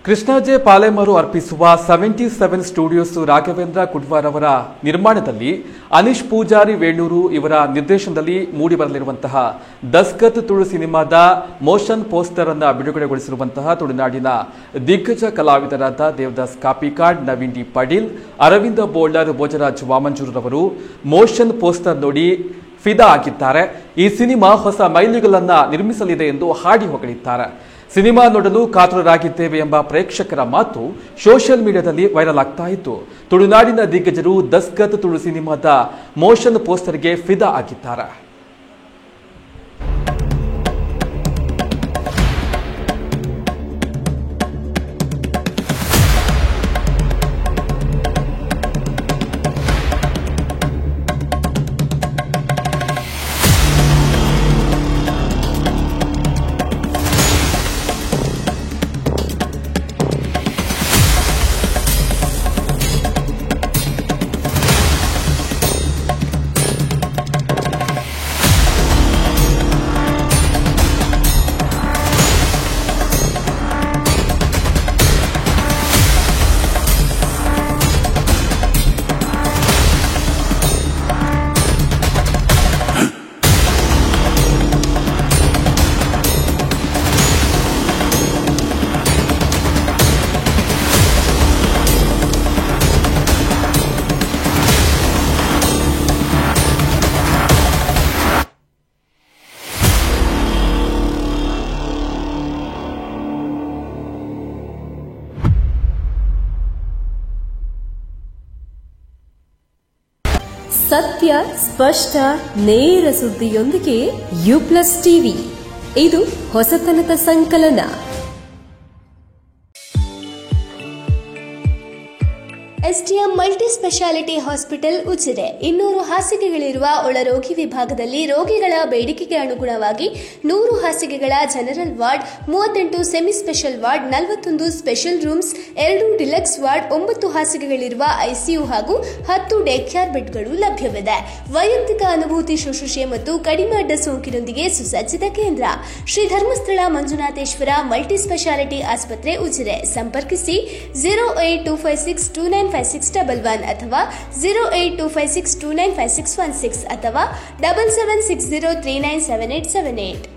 ಕೃಷ್ಣಾಜೆ ಪಾಲೆಮರು ಅರ್ಪಿಸುವ 77 ಸ್ಟುಡಿಯೋಸ್ ರಾಘವೇಂದ್ರ ಕುಡ್ವಾರ್ ಅವರ ನಿರ್ಮಾಣದಲ್ಲಿ ಅನೀಶ್ ಪೂಜಾರಿ ವೇಣೂರು ಇವರ ನಿರ್ದೇಶನದಲ್ಲಿ ಮೂಡಿಬರಲಿರುವಂತಹ ದಸ್ಕತ್ ತುಳು ಸಿನಿಮಾದ ಮೋಷನ್ ಪೋಸ್ಟರ್ ಅನ್ನು ಬಿಡುಗಡೆಗೊಳಿಸಿರುವಂತಹ ತುಳುನಾಡಿನ ದಿಗ್ಗಜ ಕಲಾವಿದರಾದ ದೇವದಾಸ್ ಕಾಪಿಕಾಡ್, ನವೀನ್ ಡಿ ಪಾಟೀಲ್, ಅರವಿಂದ ಬೋಳರ್, ಭೋಜರಾಜ್ ವಾಮಂಜೂರವರು ಮೋಷನ್ ಪೋಸ್ಟರ್ ನೋಡಿ ಫಿದಾ ಆಗಿದ್ದಾರೆ. ಈ ಸಿನಿಮಾ ಹೊಸ ಮೈಲಿಗಲನ್ನ ನಿರ್ಮಿಸಲಿದೆ ಎಂದು ಹಾಡಿ ಹೊಗಳಿದ್ದಾರೆ. ಸಿನಿಮಾ ನೋಡಲು ಕಾತುರರಾಗಿದ್ದೇವೆ ಎಂಬ ಪ್ರೇಕ್ಷಕರ ಮಾತು ಸೋಷಿಯಲ್ ಮೀಡಿಯಾದಲ್ಲಿ ವೈರಲ್ ಆಗ್ತಾ ಇತ್ತು. ತುಳುನಾಡಿನ ದಿಗ್ಗಜರು ದಸ್ಕತ್ ತುಳು ಸಿನಿಮಾದ ಮೋಷನ್ ಪೋಸ್ಟರ್ಗೆ ಫಿದಾ ಆಗಿದ್ದಾರೆ. ಸತ್ಯ, ಸ್ಪಷ್ಟ, ನೇರ ಸುದ್ದಿಯೊಂದಿಗೆ ಯು+ ಟಿವಿ. ಇದು ಹೊಸತನದ ಸಂಕಲನ. STM multi speciality hospital Ujire 200 ಹಾಸಿಗೆಗಳಿರುವ ಒಳರೋಗಿ ವಿಭಾಗದಲ್ಲಿ ರೋಗಿಗಳ ಬೇಡಿಕೆಗೆ ಅನುಗುಣವಾಗಿ 100 ಹಾಸಿಗೆಗಳ general ward, 38 semi special ward, 41 special rooms, 2 deluxe ward, 9 ಹಾಸಿಗೆಗಳಿರುವ ಐಸಿಯು ಹಾಗೂ 10 ಡೇ ಕೇರ್ ಬೆಡ್ಗಳು ಲಭ್ಯವಿದೆ. ವೈಯಕ್ತಿಕ ಅನುಭೂತಿ ಶುಶ್ರೂಷೆ ಮತ್ತು ಕಡಿಮೆ ಅಡ್ಡ ಸೋಂಕಿನೊಂದಿಗೆ ಸುಸಜ್ಜಿತ ಕೇಂದ್ರ. ಶ್ರೀ ಧರ್ಮಸ್ಥಳ ಮಂಜುನಾಥೇಶ್ವರ ಮಲ್ಟಿ ಸ್ಪೆಷಾಲಿಟಿ ಆಸ್ಪತ್ರೆ ಉಜಿರೆ. ಸಂಪರ್ಕಿಸಿ 08256295611 ಅಥವಾ 08256295616 ಅಥವಾ 7760397878.